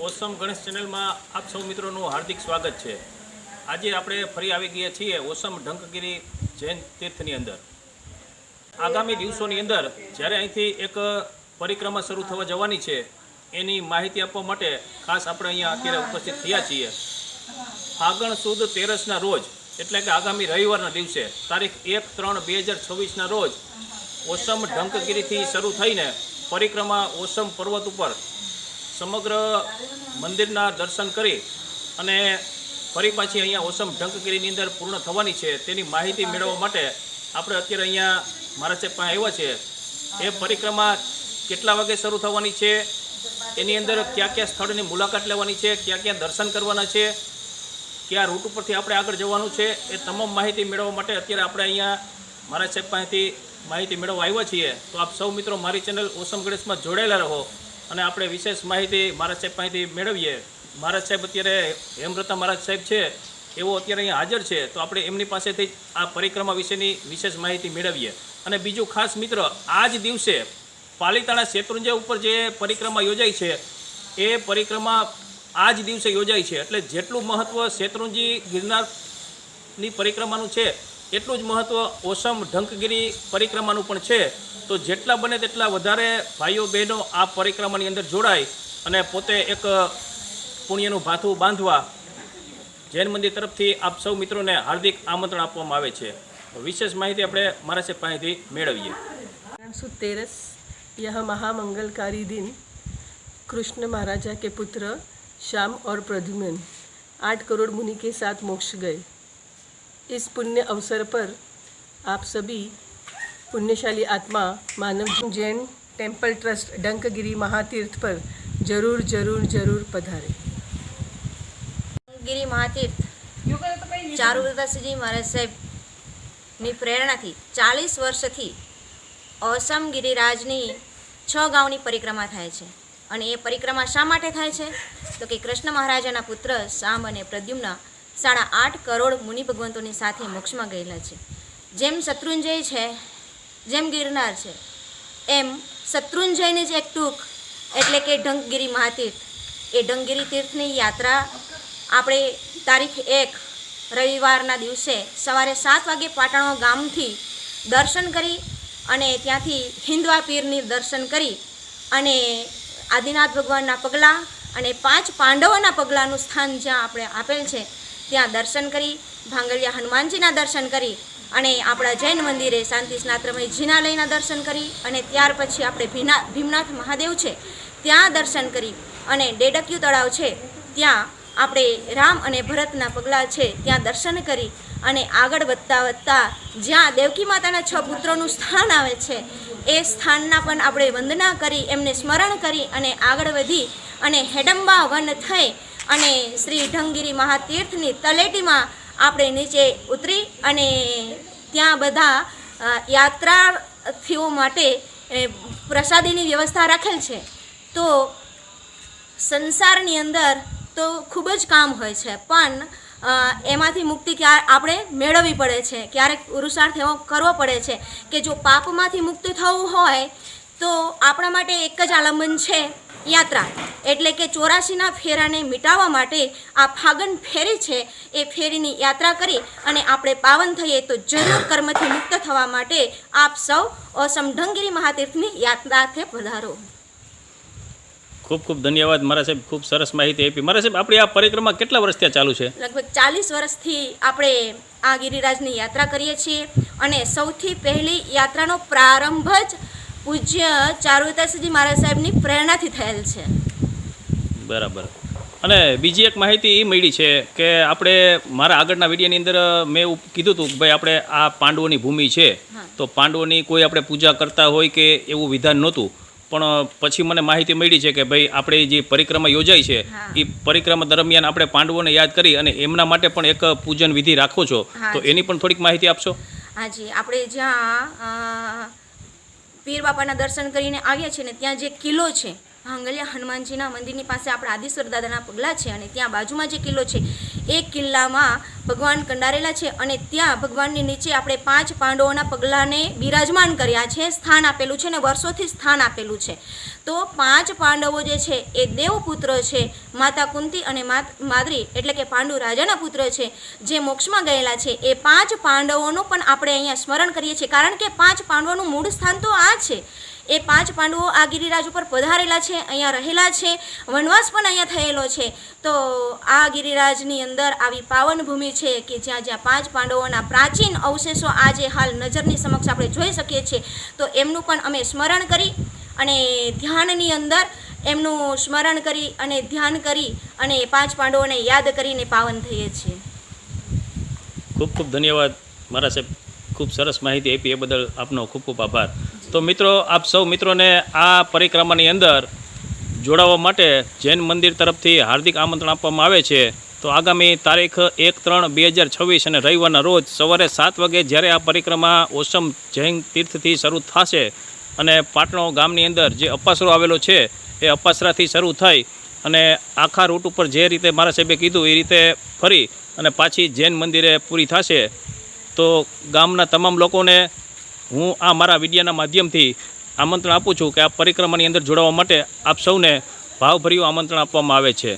ઓસમ ગણેશ ચેનલમાં આપ સૌ મિત્રોનું હાર્દિક સ્વાગત છે। આજે આપણે ફરી આવી ગયા છીએ ઓસમ ઢંકગીરી જૈન તીર્થની અંદર। આગામી દિવસોની અંદર જ્યારે અહીંથી એક પરિક્રમા શરૂ થવા જવાની છે એની માહિતી આપવા માટે ખાસ આપણે અહીંયા અત્યારે ઉપસ્થિત થયા છીએ। ફાગણ સુદ 13ના રોજ એટલે કે આગામી રવિવારના દિવસે તારીખ 1/3/2026ના રોજ ઓસમ ઢંકગીરીથી શરૂ થઈને પરિક્રમા ઓસમ પર્વત ઉપર સમગ્ર મંદિરના દર્શન કરી અને ફરી પાછી અહીંયા ઓસમ ઢંકગીરીની અંદર પૂર્ણ થવાની છે તેની માહિતી મેળવવા માટે આપણે અત્યારે અહીંયા મારા સાહેબ પાસે આવ્યા છે। એ પરિક્રમા કેટલા વાગે શરૂ થવાની છે, એની અંદર કયા કયા સ્થળની મુલાકાત લેવાની છે, ક્યાં ક્યાં દર્શન કરવાના છે, કયા રૂટ ઉપરથી આપણે આગળ જવાનું છે, એ તમામ માહિતી મેળવવા માટે અત્યારે આપણે અહીંયા મારા સાહેબ પાસેથી માહિતી મેળવવા આવ્યા છીએ। તો આપ સૌ મિત્રો મારી ચેનલ ઓસમ ગણેશમાં જોડાયેલા રહો અને આપણે વિશેષ માહિતી મહારાજ સાહેબ પાસેથી મેળવીએ। મહારાજ સાહેબ અત્યારે હેમરતા મહારાજ સાહેબ છે એવો અત્યારે અહીંયા હાજર છે, તો આપણે એમની પાસેથી આ પરિક્રમા વિશેની વિશેષ માહિતી મેળવીએ। અને બીજું ખાસ મિત્ર, આ જ દિવસે પાલીતાણા શેત્રુંજય ઉપર જે પરિક્રમા યોજાય છે એ પરિક્રમા આ જ દિવસે યોજાય છે, એટલે જેટલું મહત્ત્વ શેત્રુંજી ગિરનારની પરિક્રમાનું છે એટલું જ મહત્ત્વ ઓસમ ઢંકગીરી પરિક્રમાનું પણ છે। તો જેટલા બને તેટલા વધારે ભાઈઓ બહેનો આ પરિક્રમાની અંદર જોડાય અને પોતે એક પુણ્યનું ભાથું બાંધવા જૈન મંદિર તરફથી આપ સૌ મિત્રોને હાર્દિક આમંત્રણ આપવામાં આવે છે। વિશેષ માહિતી આપણે મારા સાહેબ પાસેથી મેળવીએ। सुद 13 यह महामंगलकारी दिन कृष्ण महाराजा के पुत्र श्याम और प्रद्युम्न 8 करोड़ मुनि के साथ मोक्ष गए। इस पुण्य अवसर पर आप सभी पुण्यशाली आत्मा मानव जैन टेम्पल ट्रस्ट डंकगिरी महातीर्थ पर जरूर जरूर जरूर पधारे। गिरी महातीर्थ चारुदासजी महाराज साहेब ની પ્રેરણાથી 40 વર્ષથી ઓસમ ગિરિરાજની 6 ગામની પરિક્રમા થાય છે। અને એ પરિક્રમા શા માટે થાય છે તો કે કૃષ્ણ મહારાજાના પુત્ર શામ અને પ્રદ્યુમ્ન 8.5 કરોડ મુનિ ભગવંતોની સાથે મોક્ષમાં ગયેલા છે। જેમ શત્રુંજય છે, જેમ ગિરનાર છે, એમ શત્રુંજયની જ એક ટૂંક એટલે કે ઢંકગીરી મહાતીર્થ, એ ઢંકગીરી તીર્થની યાત્રા આપણે તારીખ 1 રવિવારના દિવસે સવારે 7 વાગે પાટણો ગામથી દર્શન કરી અને ત્યાંથી હિન્દવા પીરની દર્શન કરી અને આદિનાથ ભગવાનના પગલાં અને 5 પાંડવોના પગલાંનું સ્થાન જ્યાં આપણે આપેલ છે ત્યાં દર્શન કરી, ભાંગલિયા હનુમાનજીના દર્શન કરી અને આપણા જૈન મંદિરે શાંતિ સ્નાત્રમય જિનાલયના દર્શન કરી અને ત્યાર પછી આપણે ભીમનાથ મહાદેવ છે ત્યાં દર્શન કરી અને ડેડકિયું તળાવ છે ત્યાં આપણે રામ અને ભરતના પગલાં છે ત્યાં દર્શન કરી અને આગળ વધતા જ્યાં દેવકી માતાના 6 પુત્રોનું સ્થાન આવે છે એ સ્થાનના પણ આપણે વંદના કરી, એમને સ્મરણ કરી અને આગળ વધી અને હેડંબા વન થઈ અને શ્રી ઢંકગીરી મહાતીર્થની તલેટીમાં આપણે નીચે ઉતરી અને ત્યાં બધા યાત્રાર્થીઓ માટે પ્રસાદીની વ્યવસ્થા રાખેલ છે। તો સંસારની અંદર તો ખૂબ જ કામ હોય છે પણ એમાંથી મુક્તિ આપણે મેળવવી પડે છે। ક્યારેક પુરુષાર્થ એવો કરવો પડે છે કે જો પાપમાંથી મુક્ત થવું હોય તો આપણા માટે એક જ આલંબન છે યાત્રા, એટલે કે 84ના ફેરાને મિટાવવા માટે આ ફાગણ ફેરી છે એ ફેરીની યાત્રા કરી અને આપણે પાવન થઈએ તો જરૂર કર્મથી મુક્ત થવા માટે આપ સૌ ઓસમ ઢંકગીરી મહાતીર્થની યાત્રાર્થે પધારો। ખૂબ ખૂબ ધન્યવાદ મારા સાહેબ, ખૂબ સરસ માહિતી આપી। મારા સાહેબ, આપણી આ પરિક્રમા કેટલા વર્ષથી ચાલુ છે? લગભગ 40 વર્ષથી આપણે આ ગિરિરાજની યાત્રા કરીએ છીએ અને સૌથી પહેલી યાત્રાનો પ્રારંભ જ પૂજ્ય ચારુદાસજી મહારાજ સાહેબની પ્રેરણાથી થયેલ છે। બરાબર। અને બીજી એક માહિતી એ મળી છે કે આપણે મારા આગળના વિડીયોની અંદર મેં એવું કીધું હતું કે ભાઈ આપણે આ પાંડવોની ભૂમિ છે તો પાંડવોની કોઈ આપણે પૂજા કરતા હોય કે એવું વિધાન નહોતું, પણ પછી મને માહિતી મળી છે કે ભાઈ આપણે જે પરિક્રમા યોજાય છે એ પરિક્રમા દરમિયાન આપણે પાંડવોને યાદ કરી અને એમના માટે પણ એક પૂજન વિધિ રાખો છો, તો એની પણ થોડીક માહિતી આપશો? હાજી, આપણે જ્યાં પીર બાપાના દર્શન કરીને આવ્યા છીએ ને ત્યાં જે કિલ્લો છે હાંગલિયા હનુમાનજીના મંદિરની પાસે આપણા આદિશ્વર દાદાના પગલાં છે અને ત્યાં બાજુમાં જે કિલ્લો છે એ કિલ્લામાં ભગવાન કંડારેલા છે અને ત્યાં ભગવાનની નીચે આપણે 5 પાંડવોના પગલાંને બિરાજમાન કર્યા છે, સ્થાન આપેલું છે અને વર્ષોથી સ્થાન આપેલું છે. તો 5 પાંડવો જે છે એ દેવપુત્ર છે, માતા કુંતી અને માદ્રી એટલે કે પાંડુ રાજાના પુત્ર છે, જે મોક્ષમાં ગયેલા છે. એ 5 પાંડવોનું પણ આપણે અહીંયા સ્મરણ કરીએ છીએ, કારણ કે 5 પાંડવોનું મૂળ સ્થાન તો આ છે. એ 5 પાંડવો આ ગિરિરાજ ઉપર પધારેલા છે, અહીંયા રહેલા છે, વનવાસ પણ અહીંયા થયેલો છે. તો આ ગિરિરાજની અંદર આવી પાવન ભૂમિ છે કે જ્યાં 5 પાંડવોના પ્રાચીન અવશેષો આજે હાલ નજરની સમક્ષ આપણે જોઈ શકીએ છીએ. તો એમનું પણ અમે સ્મરણ કરી અને ધ્યાનની અંદર એમનું સ્મરણ કરી અને ધ્યાન કરી અને 5 પાંડવોને યાદ કરીને પાવન થઈએ છીએ. ખૂબ ખૂબ ધન્યવાદ મારા સાહેબ, ખૂબ સરસ માહિતી આપી, એ બદલ આપનો ખૂબ ખૂબ આભાર. તો મિત્રો, આપ સૌ મિત્રોને આ પરિક્રમાની અંદર જોડાવા માટે જૈન મંદિર તરફથી હાર્દિક આમંત્રણ આપવામાં આવે છે. તો આગામી તારીખ 1/3/2026 અને રવિવારના રોજ સવારે 7 વાગે જ્યારે આ પરિક્રમા ઓસમ જૈન તીર્થથી શરૂ થશે અને પાટણો ગામની અંદર જે અપાસરો આવેલો છે એ અપાસરાથી શરૂ થઈ અને આખા રૂટ ઉપર જે રીતે મારા સાહેબે કીધું એ રીતે ફરી અને પાછી જૈન મંદિરે પૂરી થશે. તો ગામના તમામ લોકોને હું આ મારા વિડીયોના માધ્યમથી આમંત્રણ આપું છું કે આ પરિક્રમાની અંદર જોડાવા માટે આપ સૌને ભાવભર્યું આમંત્રણ આપવામાં આવે છે.